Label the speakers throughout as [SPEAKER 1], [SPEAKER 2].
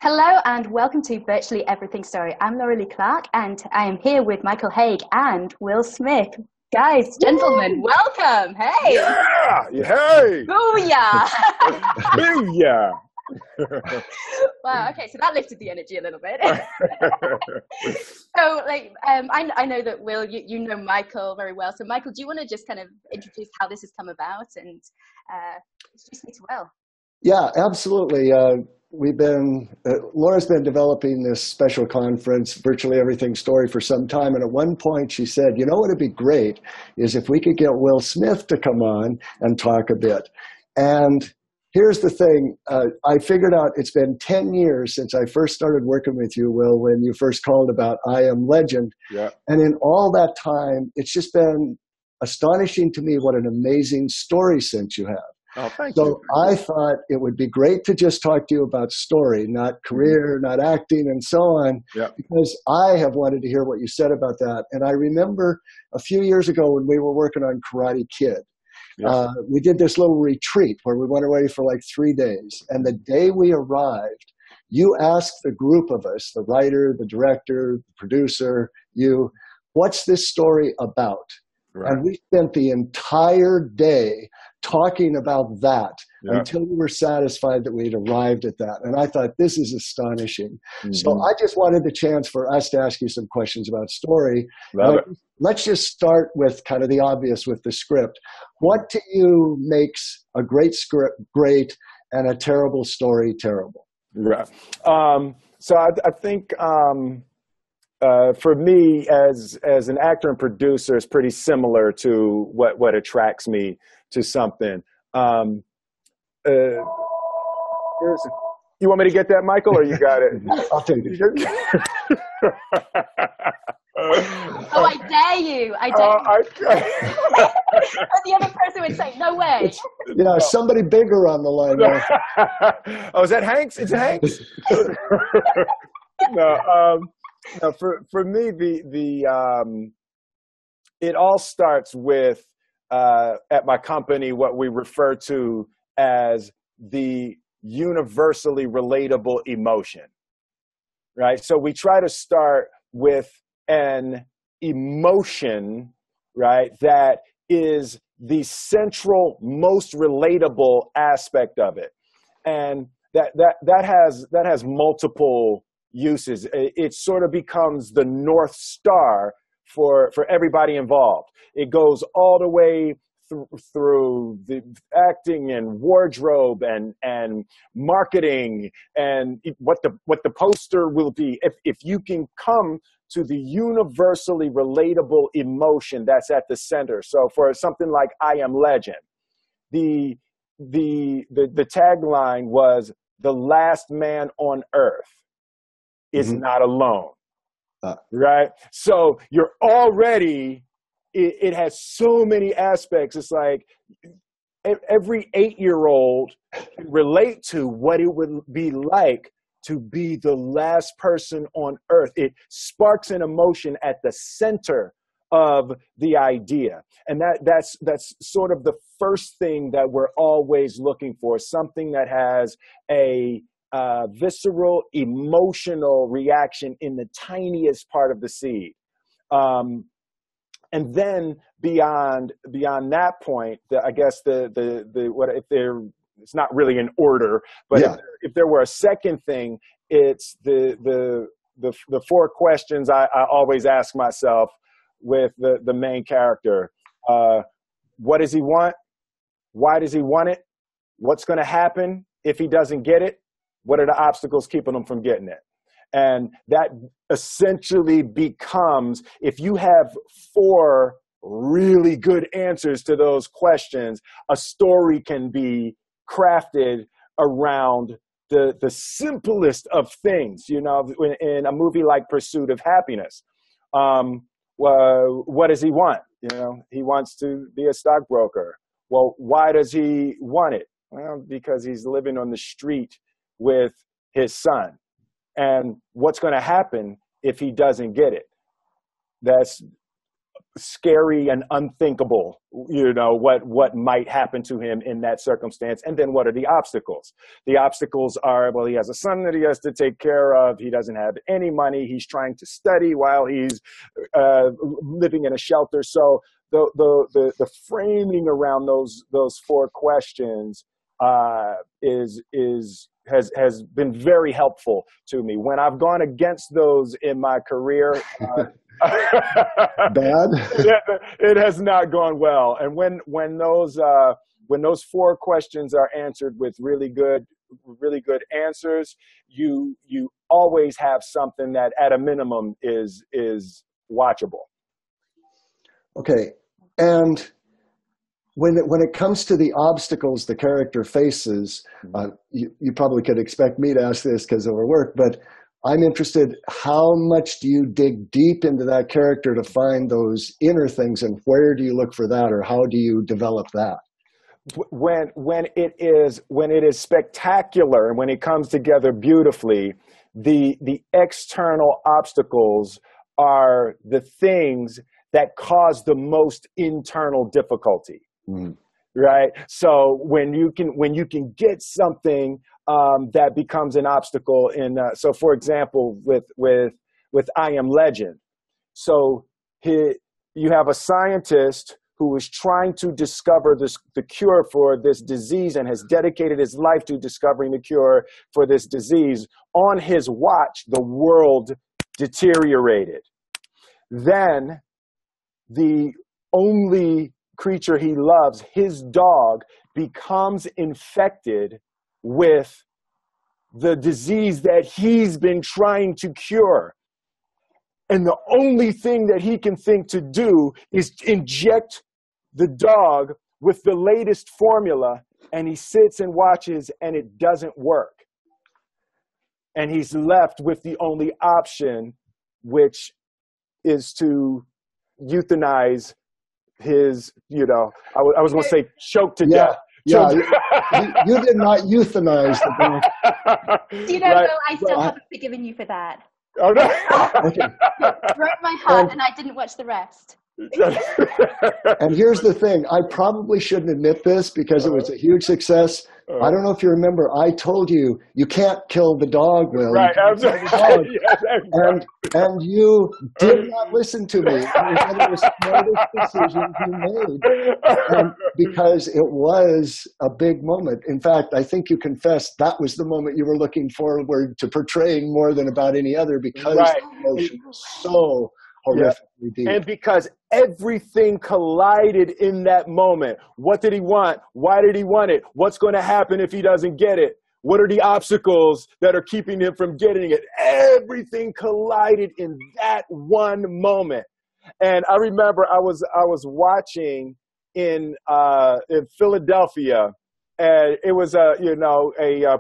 [SPEAKER 1] Hello and welcome to Virtually Everything Story. I'm Leigh Clarke and I am here with Michael Hauge and Will Smith. Guys, gentlemen, welcome. Hey.
[SPEAKER 2] Yeah. Hey.
[SPEAKER 1] Booyah.
[SPEAKER 2] Booyah.
[SPEAKER 1] Wow. Okay, so that lifted the energy a little bit. So, I know that Will, you know Michael very well. So, Michael, do you want to just kind of introduce how this has come about and introduce me to Will?
[SPEAKER 3] Yeah, absolutely. Laura's been developing this special conference, Virtually Everything Story, for some time. And at one point she said, you know what would be great is if we could get Will Smith to come on and talk a bit. And here's the thing. I figured out it's been 10 years since I first started working with you, Will, when you first called about I Am Legend.
[SPEAKER 2] Yeah.
[SPEAKER 3] And in all that time, it's just been astonishing to me what an amazing story sense you have.
[SPEAKER 2] Oh, thank you.
[SPEAKER 3] So I thought it would be great to just talk to you about story, not career, not acting, and so on, because I have wanted to hear what you said about that. And I remember a few years ago when we were working on Karate Kid, we did this little retreat where we went away for like 3 days. And the day we arrived, you asked the group of us, the writer, the director, the producer, you, what's this story about? Right. And we spent the entire day talking about that until we were satisfied that we'd arrived at that. And I thought, this is astonishing. So I just wanted the chance for us to ask you some questions about story. Let's just start with kind of the obvious with the script. What to you makes a great script great and a terrible story terrible?
[SPEAKER 2] Right. So I think for me, as an actor and producer, it's pretty similar to what attracts me to something. You want me to get that, Michael, or you got it?
[SPEAKER 3] I'll take it.
[SPEAKER 1] Oh, I dare you. I dare you. And the other person would say, no way.
[SPEAKER 3] Yeah, somebody bigger on the line.
[SPEAKER 2] Oh, is that Hanks? It's Hanks. No, for me, it all starts with at my company what we refer to as the universally relatable emotion, right? So we try to start with an emotion, right, that is the central, most relatable aspect of it, and that has multiple uses. It sort of becomes the North Star for everybody involved. It goes all the way through the acting and wardrobe and marketing and what the poster will be. If you can come to the universally relatable emotion that's at the center. So for something like I Am Legend, the tagline was "The last man on earth is not alone." Right? So you're already, it has so many aspects. It's like every 8-year-old can relate to what it would be like to be the last person on earth. It sparks an emotion at the center of the idea. And that's sort of the first thing that we're always looking for, something that has a visceral, emotional reaction in the tiniest part of the seed. And then beyond that point, I guess it's not really in order, but if there were a second thing, it's the 4 questions I always ask myself with the main character. What does he want? Why does he want it? What's going to happen if he doesn't get it? What are the obstacles keeping him from getting it? And that essentially becomes, if you have 4 really good answers to those questions, a story can be crafted around the simplest of things. You know, in a movie like Pursuit of Happyness, what does he want? You know, he wants to be a stockbroker. Well, why does he want it? Well, because he's living on the street with his son. And what's going to happen if he doesn't get it? That's scary and unthinkable, what might happen to him in that circumstance. And then what are the obstacles? The obstacles are, well, he has a son that he has to take care of. He doesn't have any money. He's trying to study while he's living in a shelter. So the framing around those four questions has been very helpful to me. When I've gone against those in my career,
[SPEAKER 3] bad.
[SPEAKER 2] It has not gone well. And when those four questions are answered with really good answers, you always have something that at a minimum is watchable.
[SPEAKER 3] Okay, and when it comes to the obstacles the character faces, you probably could expect me to ask this because of our work, but I'm interested, how much do you dig deep into that character to find those inner things, and where do you look for that, or how do you develop that?
[SPEAKER 2] When it is spectacular and when it comes together beautifully, the external obstacles are the things that cause the most internal difficulty. Right? So when you can get something that becomes an obstacle so for example, with I Am Legend. So you have a scientist who is trying to discover the cure for this disease and has dedicated his life to discovering the cure for this disease. On his watch, the world deteriorated. Then the only creature he loves, his dog, becomes infected with the disease that he's been trying to cure. And the only thing that he can think to do is inject the dog with the latest formula, and he sits and watches, and it doesn't work. And he's left with the only option, which is to euthanize his, I was going to say choke to death.
[SPEAKER 3] Yeah, you did not euthanize the dog.
[SPEAKER 1] Do you know, right. Bill, I still haven't forgiven you for that.
[SPEAKER 2] Oh, no.
[SPEAKER 3] Okay.
[SPEAKER 1] It broke my heart, and I didn't watch the rest.
[SPEAKER 3] And here's the thing. I probably shouldn't admit this because it was a huge success. I don't know if you remember, I told you can't kill the dog, Will.
[SPEAKER 2] Right, absolutely.
[SPEAKER 3] And you did not listen to me. It was one of the smartest decisions you made. Because it was a big moment. In fact, I think you confessed that was the moment you were looking forward to portraying more than about any other, because the emotion was so horrifically deep.
[SPEAKER 2] And because everything collided in that moment. What did he want? Why did he want it? What's going to happen if he doesn't get it? What are the obstacles that are keeping him from getting it? Everything collided in that one moment. And I remember I was watching in Philadelphia, and it was a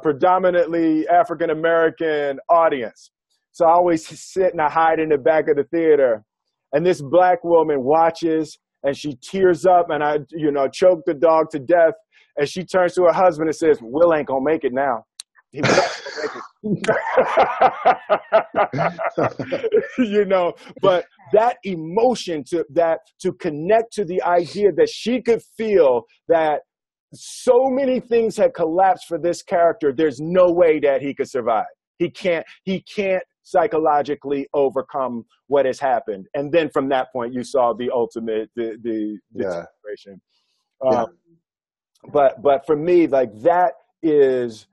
[SPEAKER 2] predominantly African American audience. So I always sit and I hide in the back of the theater, and this black woman watches and she tears up, and I choke the dog to death, and she turns to her husband and says, "Will ain't gonna make it now. He won't make it." But that emotion to connect to the idea that she could feel that so many things had collapsed for this character, there's no way that he could survive. He can't psychologically overcome what has happened. And then from that point, you saw the ultimate, the situation. But for me, like, that is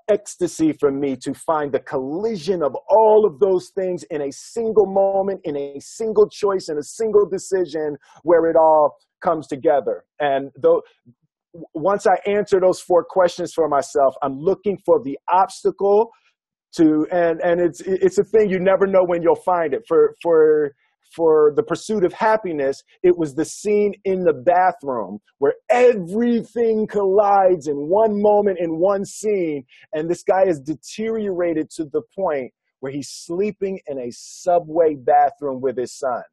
[SPEAKER 2] ecstasy for me, to find the collision of all of those things in a single moment, in a single choice, in a single decision, where it all comes together. And once I answer those four questions for myself, I'm looking for the obstacle and it's a thing you never know when you'll find it. For The Pursuit of Happyness, it was the scene in the bathroom where everything collides in one moment, in one scene, and this guy is deteriorated to the point where he's sleeping in a subway bathroom with his son.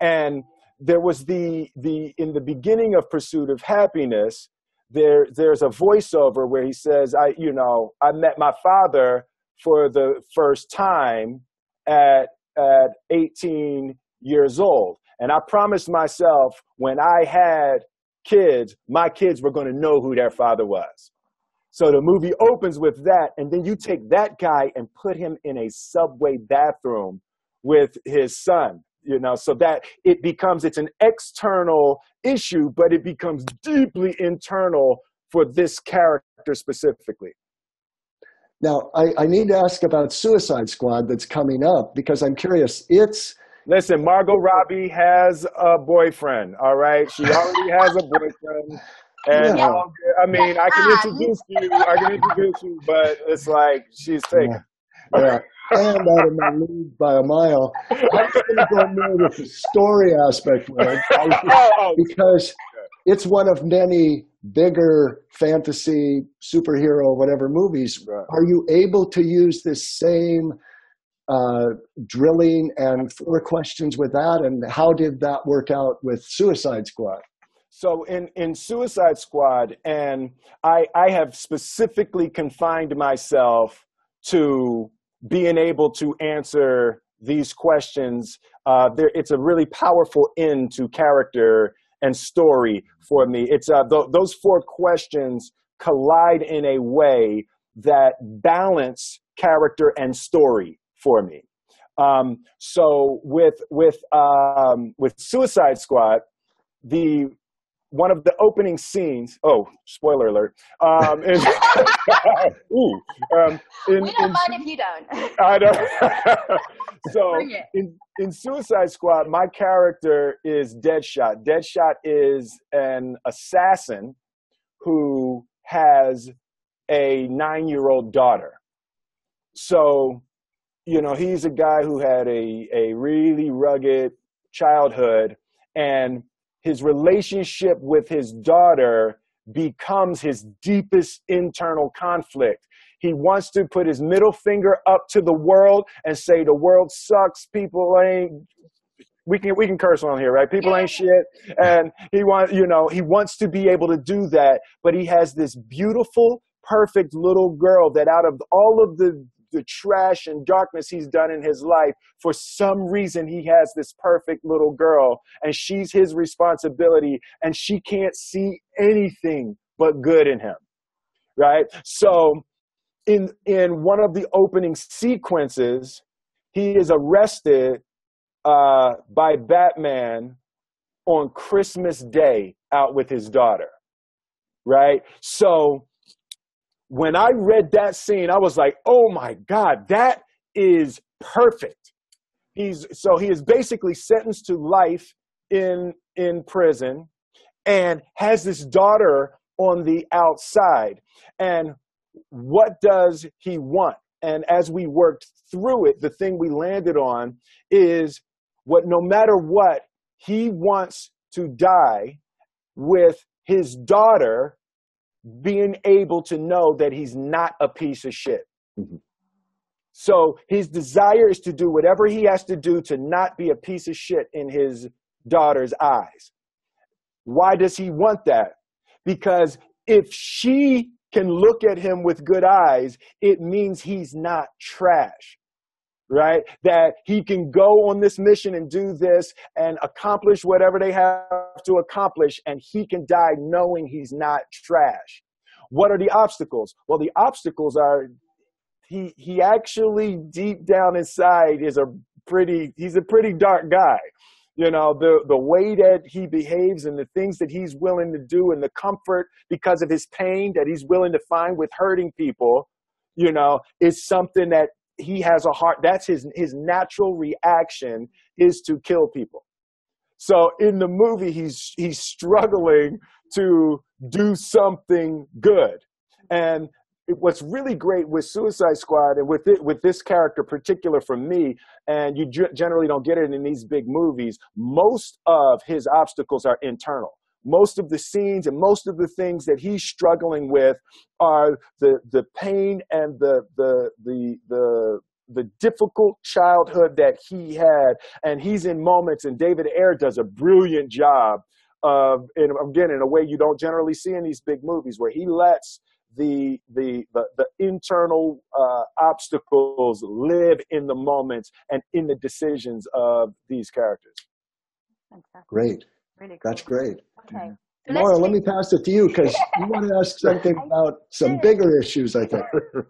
[SPEAKER 2] And there was in the beginning of Pursuit of Happyness, there's a voiceover where he says, I met my father for the first time at 18 years old. And I promised myself when I had kids, my kids were going to know who their father was. So the movie opens with that, and then you take that guy and put him in a subway bathroom with his son, you know, so that it's an external issue, but it becomes deeply internal for this character specifically.
[SPEAKER 3] Now, I need to ask about Suicide Squad that's coming up, because I'm curious.
[SPEAKER 2] Listen, Margot Robbie has a boyfriend, all right? She already has a boyfriend. And
[SPEAKER 3] Yeah.
[SPEAKER 2] I mean, I can introduce you, but it's like she's taken.
[SPEAKER 3] Yeah. And out of my league by a mile. I was going to go more with the story aspect, because it's one of many bigger fantasy, superhero, whatever movies. Right. Are you able to use this same drilling and 4 questions with that? And how did that work out with Suicide Squad?
[SPEAKER 2] So in Suicide Squad, and I have specifically confined myself to being able to answer these questions. It's a really powerful end to character and story for me. It's those 4 questions collide in a way that balance character and story for me. So with Suicide Squad, one of the opening scenes. Oh, spoiler alert!
[SPEAKER 1] We don't mind if you don't.
[SPEAKER 2] I don't. So in Suicide Squad, my character is Deadshot. Deadshot is an assassin who has a 9-year-old daughter. So, you know, he's a guy who had a really rugged childhood, and his relationship with his daughter becomes his deepest internal conflict. He wants to put his middle finger up to the world and say the world sucks, people ain't, we can curse on here, right? People ain't shit. And he wants to be able to do that, but he has this beautiful, perfect little girl that out of all of the trash and darkness he's done in his life, for some reason he has this perfect little girl, and she's his responsibility, and she can't see anything but good in him, right? So in one of the opening sequences, he is arrested by Batman on Christmas Day out with his daughter, right? So when I read that scene, I was like, oh my God, that is perfect. He is basically sentenced to life in prison and has this daughter on the outside. And what does he want? And as we worked through it, the thing we landed on is no matter what, he wants to die with his daughter being able to know that he's not a piece of shit. Mm-hmm. So his desire is to do whatever he has to do to not be a piece of shit in his daughter's eyes. Why does he want that? Because if she can look at him with good eyes, it means he's not trash. Right? That he can go on this mission and do this and accomplish whatever they have to accomplish, and he can die knowing he's not trash. What are the obstacles? Well, the obstacles are he actually deep down inside he's a pretty dark guy. You know, the way that he behaves and the things that he's willing to do and the comfort because of his pain that he's willing to find with hurting people, you know, is something that he has a heart. That's his natural reaction is to kill people. So in the movie, he's struggling to do something good. And what's really great with Suicide Squad and with this character particular for me, and you generally don't get it in these big movies, most of his obstacles are internal. Most of the scenes and most of the things that he's struggling with are the pain and the difficult childhood that he had. And he's in moments, and David Ayer does a brilliant job of, and again, in a way you don't generally see in these big movies, where he lets the internal obstacles live in the moments and in the decisions of these characters.
[SPEAKER 1] Fantastic.
[SPEAKER 3] Great.
[SPEAKER 1] Really cool.
[SPEAKER 3] That's great.
[SPEAKER 1] Okay. So
[SPEAKER 3] Laura, let me pass it to you because you want to ask something about some bigger issues, I think.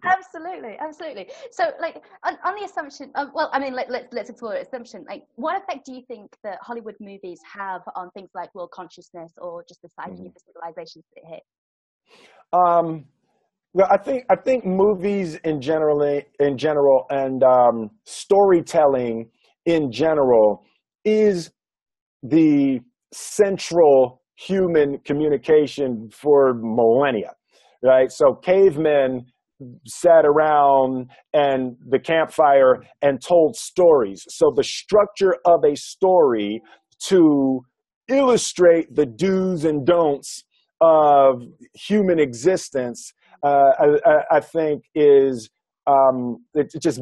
[SPEAKER 1] Absolutely, absolutely. So, like, on the assumption, well, I mean, let's explore assumption. Like, what effect do you think that Hollywood movies have on things like world consciousness or just the psyche of the civilizations that it hit?
[SPEAKER 2] Well, I think movies in general, and storytelling in general is the central human communication for millennia, right? So cavemen sat around and the campfire and told stories. So the structure of a story to illustrate the do's and don'ts of human existence, I think is it's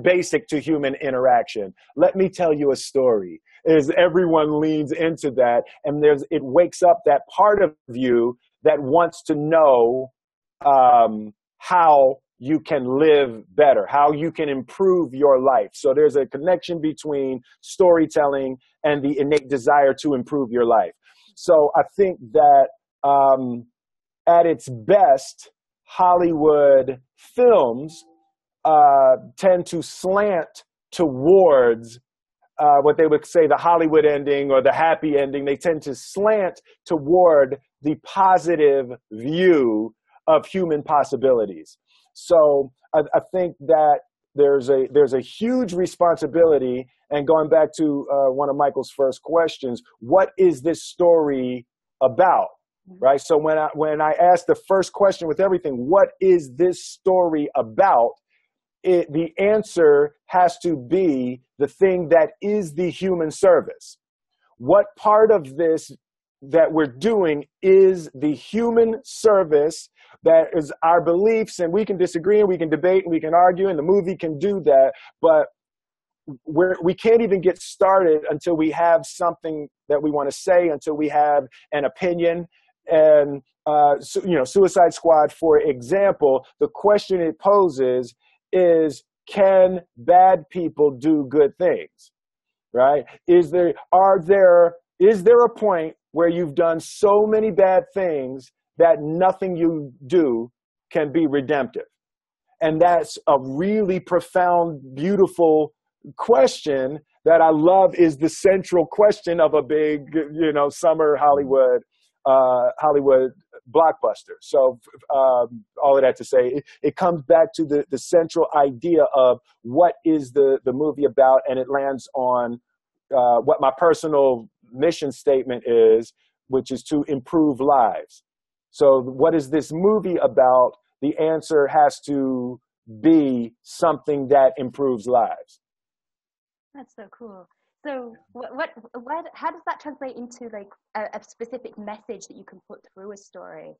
[SPEAKER 2] basic to human interaction. Let me tell you a story. Is everyone leans into that, and it wakes up that part of you that wants to know how you can live better, how you can improve your life. So there's a connection between storytelling and the innate desire to improve your life. So I think that at its best, Hollywood films tend to slant towards what they would say the Hollywood ending or the happy ending. They tend to slant toward the positive view of human possibilities. So I think that there's a huge responsibility. And going back to one of Michael's first questions, what is this story about? Right. So when I asked the first question with everything, what is this story about? The answer has to be the thing that is the human service. What part of this that we're doing is the human service that is our beliefs, and we can disagree and we can debate and we can argue, and the movie can do that, but we can't even get started until we have something that we want to say, until we have an opinion. And Suicide Squad, for example, the question it poses is, can bad people do good things? Right? Is there a point where you've done so many bad things that nothing you do can be redemptive? And that's a really profound, beautiful question that I love, is the central question of a big, summer Hollywood blockbuster. So all of that to say, it comes back to the central idea of what is the movie about, and it lands on what my personal mission statement is, which is to improve lives. So what is this movie about? The answer has to be something that improves lives.
[SPEAKER 1] That's so cool. So how does that translate into like a specific message that you can put through a story?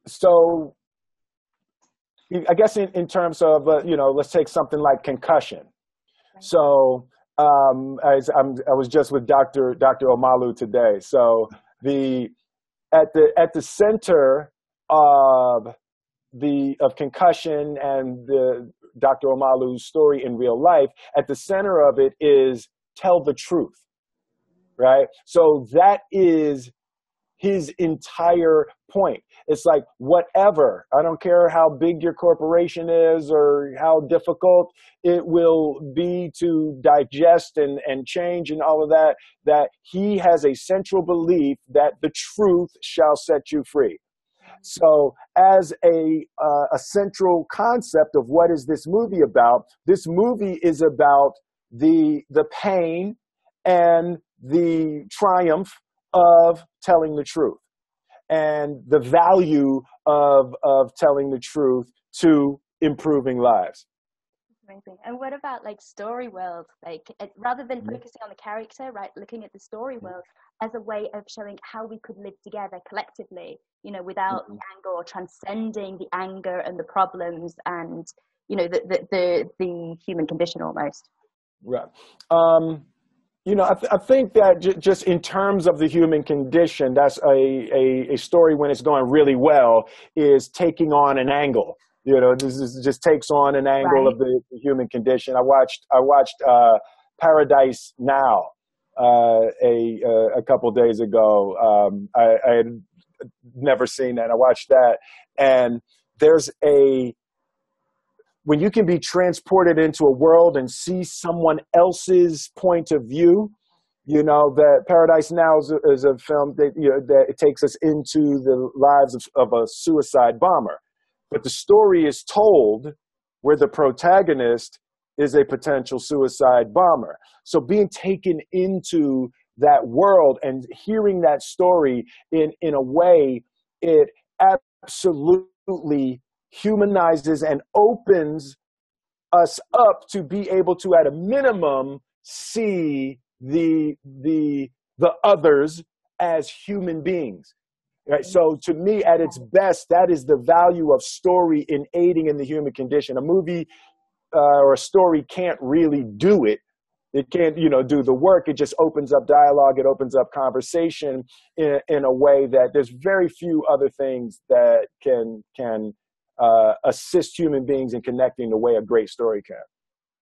[SPEAKER 2] So I guess in terms of, let's take something like concussion. Right. So I was just with Dr. Omalu today. So at the center of concussion and Dr. Omalu's story in real life, at the center of it is tell the truth, right? So that is his entire point. It's like, whatever, I don't care how big your corporation is or how difficult it will be to digest and change and all of that, that he has a central belief that the truth shall set you free. So as a central concept of what is this movie about, this movie is about the pain and the triumph of telling the truth and the value of telling the truth to improving lives.
[SPEAKER 1] Amazing. And what about like story world? Like rather than focusing on the character, right? Looking at the story world as a way of showing how we could live together collectively, without the anger, or transcending the anger and the problems and, the human condition almost.
[SPEAKER 2] Right. I think that just in terms of the human condition, that's a story when it's going really well is taking on an angle. This just takes on an angle of the human condition. I watched Paradise Now a couple days ago. I had never seen that. I watched that, and there's when you can be transported into a world and see someone else's point of view. You know, that Paradise Now is a film that, you know, that it takes us into the lives of a suicide bomber. But the story is told where the protagonist is a potential suicide bomber. So being taken into that world and hearing that story in a way, it absolutely humanizes and opens us up to be able to, at a minimum, see the others as human beings, right? So to me, at its best, that is the value of story in aiding in the human condition. A movie or a story can't really do it. It can't, you know, do the work. It just opens up dialogue. It opens up conversation in a way that there's very few other things that can assist human beings in connecting the way a great story can.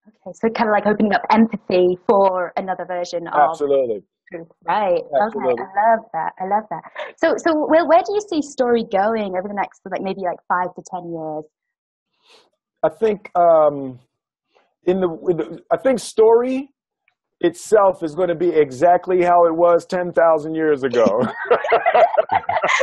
[SPEAKER 1] Okay, so kind of like opening up empathy for another version of
[SPEAKER 2] Absolutely.
[SPEAKER 1] truth. Right.
[SPEAKER 2] Absolutely.
[SPEAKER 1] Okay, I love that. I love that. So where do you see story going over the next, like, maybe like 5 to 10 years?
[SPEAKER 2] I think I think story itself is going to be exactly how it was 10,000 years ago.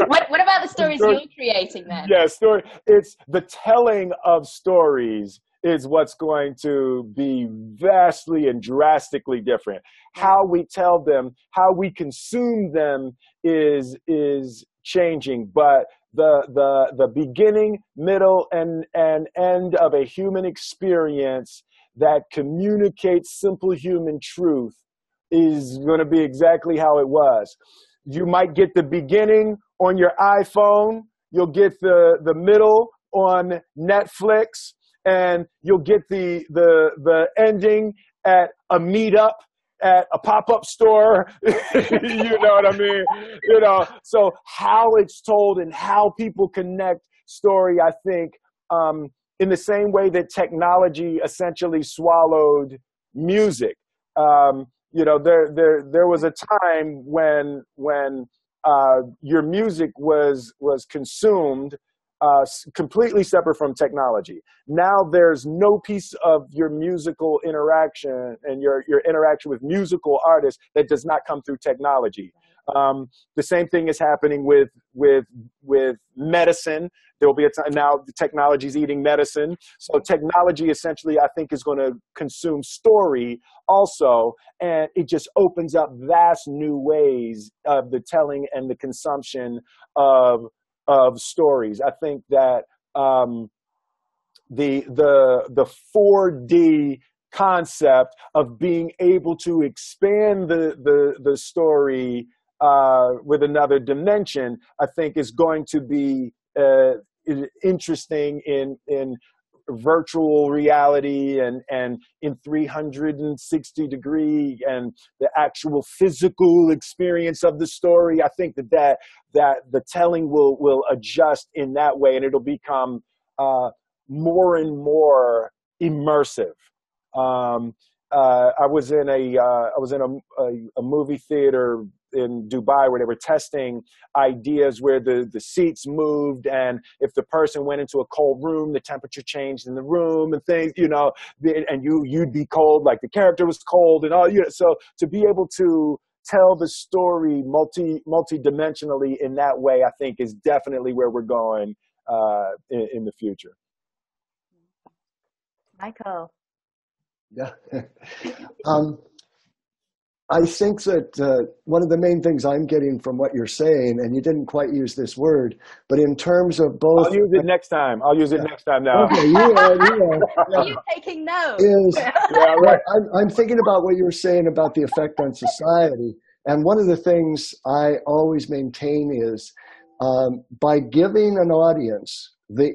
[SPEAKER 1] What about the stories you're creating then?
[SPEAKER 2] Yeah, story. It's the telling of stories is what's going to be vastly and drastically different. How we tell them, how we consume them is changing, but the beginning, middle, and end of a human experience that communicates simple human truth is going to be exactly how it was. You might get the beginning on your iPhone, you'll get the middle on Netflix, and you'll get the ending at a meetup at a pop-up store. You know what I mean? You know, so how it's told and how people connect story, I think, in the same way that technology essentially swallowed music. You know, there was a time when your music was consumed completely separate from technology. Now there's no piece of your musical interaction and your interaction with musical artists that does not come through technology. The same thing is happening with medicine. There will be a time now the technology is eating medicine. So technology essentially, I think, is going to consume story also, and it just opens up vast new ways of the telling and the consumption of stories. I think that the 4D concept of being able to expand the story with another dimension, I think, is going to be interesting in virtual reality and in 360-degree and the actual physical experience of the story. I think that the telling will adjust in that way, and it'll become more and more immersive. I was in a movie theater in Dubai where they were testing ideas where the seats moved, and if the person went into a cold room, the temperature changed in the room and things, you know, and you'd be cold like the character was cold and all, you know. So to be able to tell the story multi-dimensionally in that way, I think, is definitely where we're going in the future.
[SPEAKER 1] Michael.
[SPEAKER 3] Yeah. I think that one of the main things I'm getting from what you're saying, and you didn't quite use this word, but in terms of both...
[SPEAKER 2] I'll use it next time. I'll use it next time now.
[SPEAKER 3] Okay, you are.
[SPEAKER 1] Are you taking notes?
[SPEAKER 3] Yeah, right. I'm thinking about what you were saying about the effect on society. And one of the things I always maintain is by giving an audience the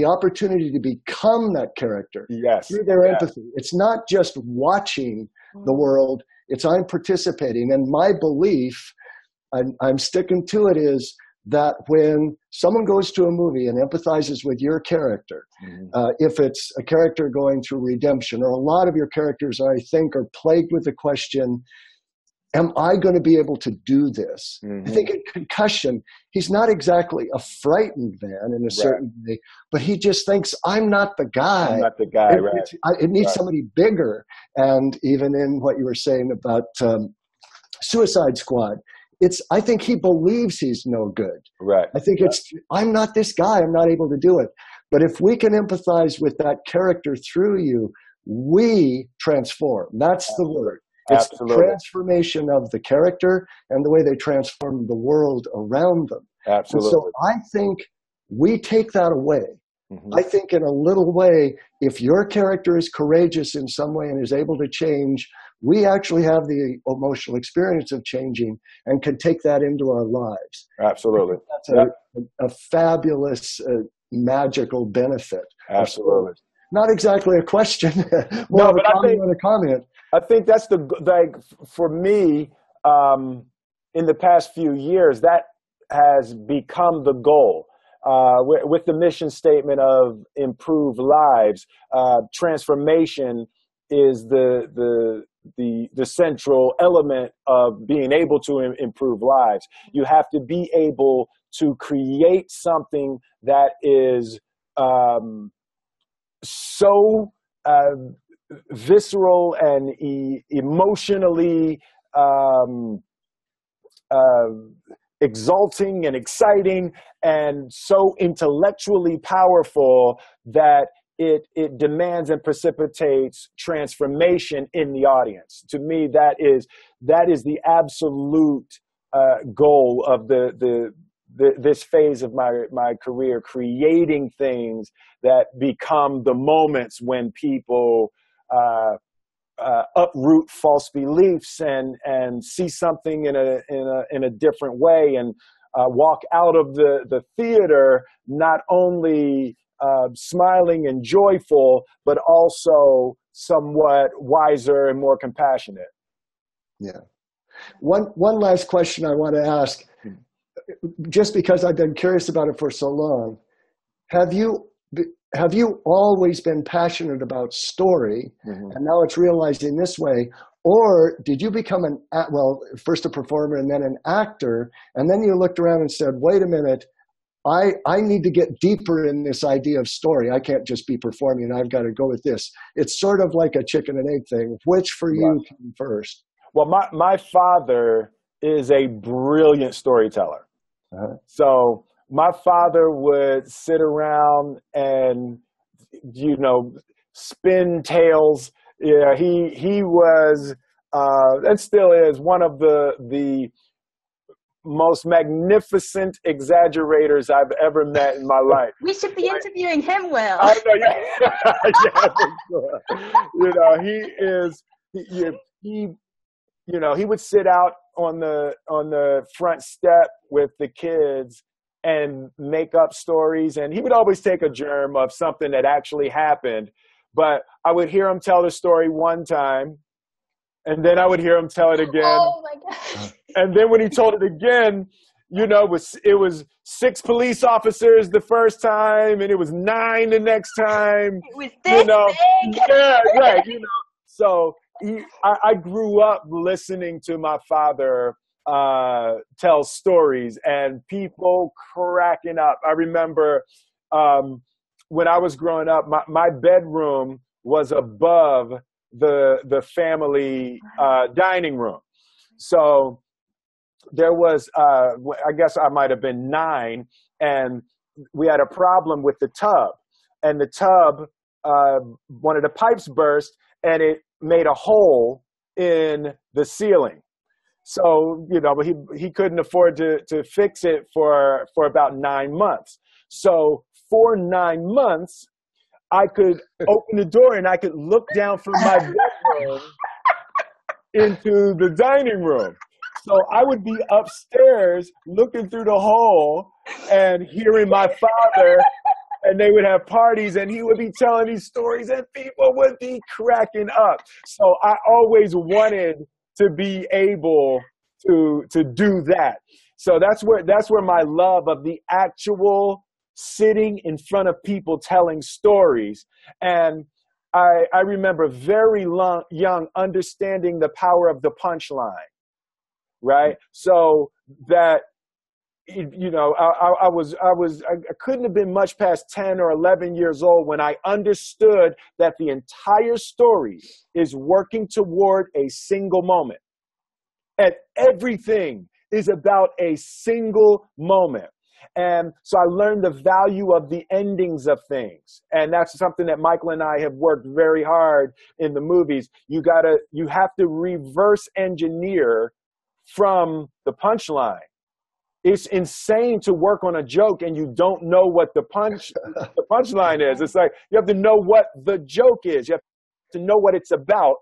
[SPEAKER 3] opportunity to become that character through their empathy. It's not just watching the world, it's I'm participating. And my belief, I'm sticking to it, is that when someone goes to a movie and empathizes with your character, if it's a character going through redemption, or a lot of your characters, I think, are plagued with the question, am I going to be able to do this? I think in Concussion, he's not exactly a frightened man in a certain way, but he just thinks, I'm not the guy.
[SPEAKER 2] I'm not the guy,
[SPEAKER 3] it needs somebody bigger. And even in what you were saying about Suicide Squad, I think he believes he's no good.
[SPEAKER 2] Right.
[SPEAKER 3] I think I'm not this guy. I'm not able to do it. But if we can empathize with that character through you, we transform. That's the word. It's the transformation of the character and the way they transform the world around them.
[SPEAKER 2] Absolutely.
[SPEAKER 3] And so I think we take that away. I think in a little way, if your character is courageous in some way and is able to change, we actually have the emotional experience of changing and can take that into our lives.
[SPEAKER 2] Absolutely.
[SPEAKER 3] That's a fabulous, magical benefit.
[SPEAKER 2] Absolutely.
[SPEAKER 3] Not exactly a question.
[SPEAKER 2] No, but I think,
[SPEAKER 3] a comment.
[SPEAKER 2] I think that's for me, in the past few years, that has become the goal. With the mission statement of improve lives, transformation is the central element of being able to improve lives. You have to be able to create something that is so visceral and emotionally exalting and exciting and so intellectually powerful that it demands and precipitates transformation in the audience. To me, that is the absolute goal of this phase of my career, creating things that become the moments when people uproot false beliefs and see something in a different way and walk out of the theater not only smiling and joyful, but also somewhat wiser and more compassionate.
[SPEAKER 3] Yeah. One last question I want to ask, just because I've been curious about it for so long. Have you always been passionate about story, and now it's realizing this way, or did you become first a performer and then an actor, and then you looked around and said, wait a minute, I need to get deeper in this idea of story. I can't just be performing. I've got to go with this. It's sort of like a chicken and egg thing. Which for you came first?
[SPEAKER 2] Well, my father is a brilliant storyteller. So my father would sit around and, spin tales. Yeah, he was, and still is, one of the most magnificent exaggerators I've ever met in my life.
[SPEAKER 1] We should be interviewing him, Will.
[SPEAKER 2] I know, yeah, he would sit out on the front step with the kids and make up stories, and he would always take a germ of something that actually happened. But I would hear him tell the story one time, and then I would hear him tell it again.
[SPEAKER 1] Oh my God.
[SPEAKER 2] And then when he told it again, it was 6 police officers the first time, and it was 9 the next time.
[SPEAKER 1] It was this big.
[SPEAKER 2] Yeah, right. So I grew up listening to my father tell stories and people cracking up. I remember when I was growing up, my bedroom was above the family dining room. So there was, I guess I might have been 9, and we had a problem with the tub. And the tub, one of the pipes burst, and it made a hole in the ceiling. So, he couldn't afford to fix it for about 9 months. So for 9 months, I could open the door and I could look down from my bedroom into the dining room. So I would be upstairs looking through the hole and hearing my father, and they would have parties and he would be telling these stories and people would be cracking up. So I always wanted to be able to do that. So that's where my love of the actual sitting in front of people telling stories. And I remember very young understanding the power of the punchline, right? So that, you know, I couldn't have been much past 10 or 11 years old when I understood that the entire story is working toward a single moment. And everything is about a single moment. And so I learned the value of the endings of things. And that's something that Michael and I have worked very hard in the movies. You have to reverse engineer from the punchline. It's insane to work on a joke and you don't know what the punchline is. It's like you have to know what the joke is. You have to know what it's about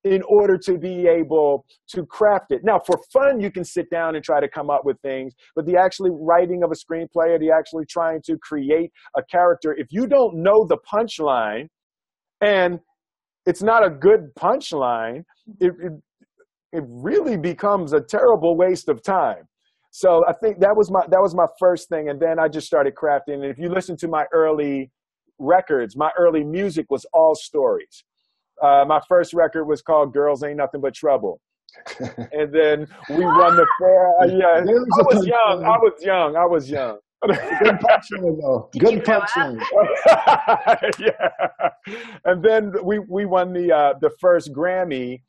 [SPEAKER 2] in order to be able to craft it. Now, for fun, you can sit down and try to come up with things, but the actually writing of a screenplay or the actually trying to create a character, if you don't know the punchline and it's not a good punchline, it really becomes a terrible waste of time. So I think that was my first thing. And then I just started crafting. And if you listen to my early records, my early music was all stories. My first record was called Girls Ain't Nothing But Trouble. And then we won the fair. Yeah, I was young.
[SPEAKER 3] Good punchline, though. Good punchline.
[SPEAKER 2] Yeah. And then we won the first Grammy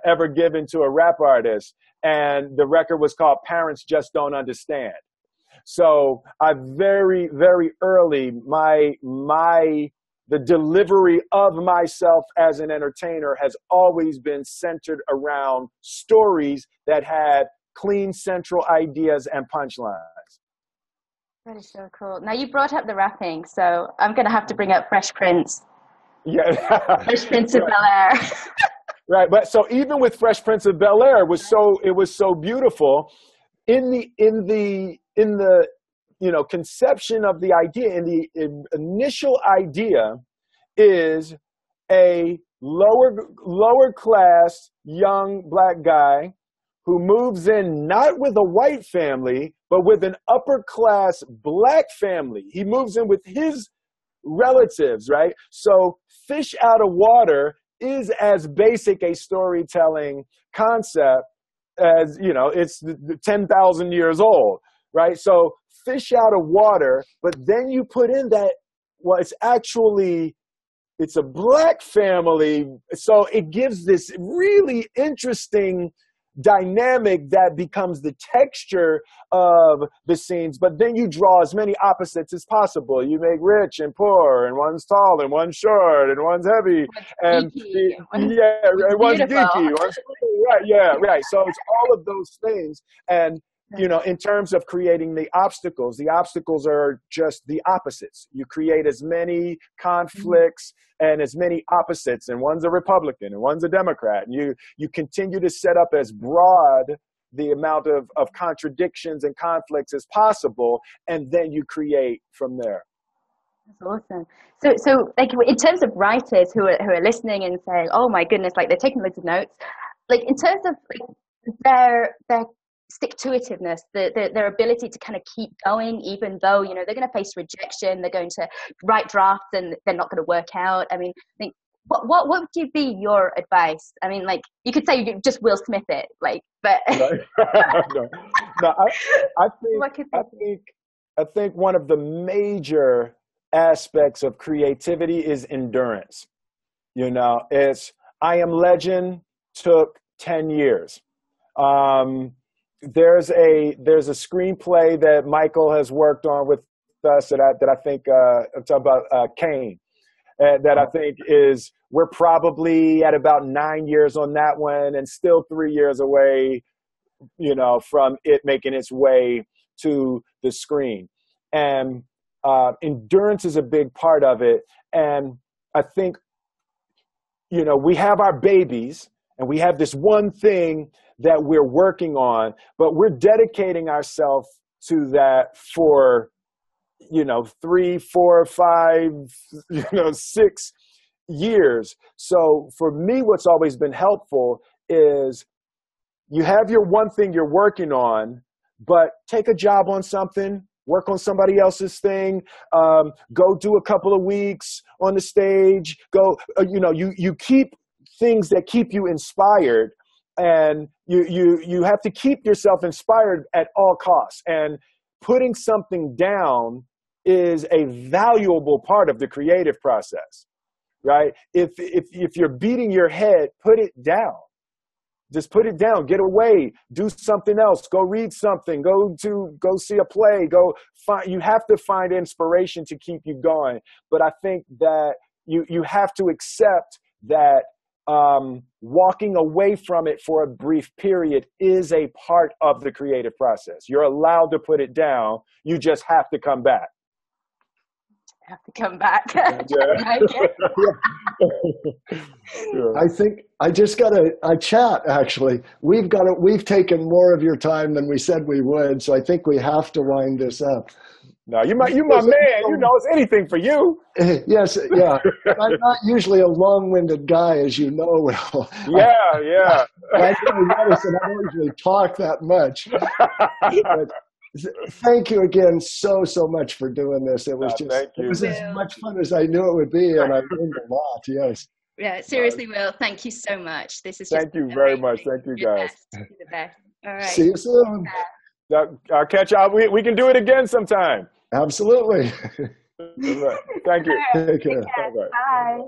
[SPEAKER 2] ever given to a rap artist. And the record was called Parents Just Don't Understand. So I very, very early, the delivery of myself as an entertainer has always been centered around stories that had clean central ideas and punchlines.
[SPEAKER 1] That is so cool. Now you brought up the rapping, so I'm going to have to bring up Fresh Prince.
[SPEAKER 2] Yeah.
[SPEAKER 1] Fresh Prince of Bel-Air.
[SPEAKER 2] Right, but so even with Fresh Prince of Bel-Air, it was so beautiful in the conception of the idea. In the initial idea is a lower class young black guy who moves in not with a white family but with an upper class black family. He moves in with his relatives, right? So fish out of water is as basic a storytelling concept as, it's 10,000 years old, right? So fish out of water, but then you put in that, well, it's a black family. So it gives this really interesting dynamic that becomes the texture of the scenes, but then you draw as many opposites as possible. You make rich and poor, and one's tall and one's short, and one's heavy, and one's geeky, right. So it's all of those things. And in terms of creating the obstacles are just the opposites. You create as many conflicts and as many opposites, and one's a Republican and one's a Democrat. And you continue to set up as broad the amount of contradictions and conflicts as possible, and then you create from there.
[SPEAKER 1] That's awesome. So like in terms of writers who are listening and saying, "Oh my goodness," like they're taking loads of notes, like in terms of like their stick-to-itiveness, their ability to kind of keep going, even though, they're going to face rejection, they're going to write drafts and they're not going to work out. I mean, what would be your advice? I mean, like, you could say you just Will Smith it, like, but.
[SPEAKER 2] No, I think one of the major aspects of creativity is endurance. It's I Am Legend took 10 years. There's a screenplay that Michael has worked on with us that I think I'm talking about Kane, that I think we're probably at about 9 years on that one, and still 3 years away, from it making its way to the screen. And endurance is a big part of it. And I think, we have our babies and we have this one thing that we're working on, but we're dedicating ourselves to that for, 3, 4, 5, 6 years. So for me, what's always been helpful is you have your one thing you're working on, but take a job on something, work on somebody else's thing, go do a couple of weeks on the stage, go, you keep things that keep you inspired, and you have to keep yourself inspired at all costs. And putting something down is a valuable part of the creative process, right? If you're beating your head, put it down. Just put it down, get away, do something else, go read something, go see a play, you have to find inspiration to keep you going. But I think that you have to accept that walking away from it for a brief period is a part of the creative process. You're allowed to put it down. You just have to come back.
[SPEAKER 1] Have to come back.
[SPEAKER 3] I think I just got a chat, actually. We've taken more of your time than we said we would, so I think we have to wind this up.
[SPEAKER 2] No, you my man. It's anything for you.
[SPEAKER 3] Yes, yeah. I'm not usually a long-winded guy, as you know, Will.
[SPEAKER 2] Yeah.
[SPEAKER 3] I notice that I don't usually talk that much. But thank you again so much for doing this. It was it was as much fun as I knew it would be, and I learned a lot. Yes.
[SPEAKER 1] Yeah, seriously, Will. Thank you so much. This is
[SPEAKER 2] thank you very much. Thank you, guys.
[SPEAKER 1] You're the best. All right.
[SPEAKER 3] See you soon.
[SPEAKER 2] I'll catch up. We can do it again sometime.
[SPEAKER 3] Absolutely.
[SPEAKER 2] Thank you.
[SPEAKER 3] Take care.
[SPEAKER 1] Bye.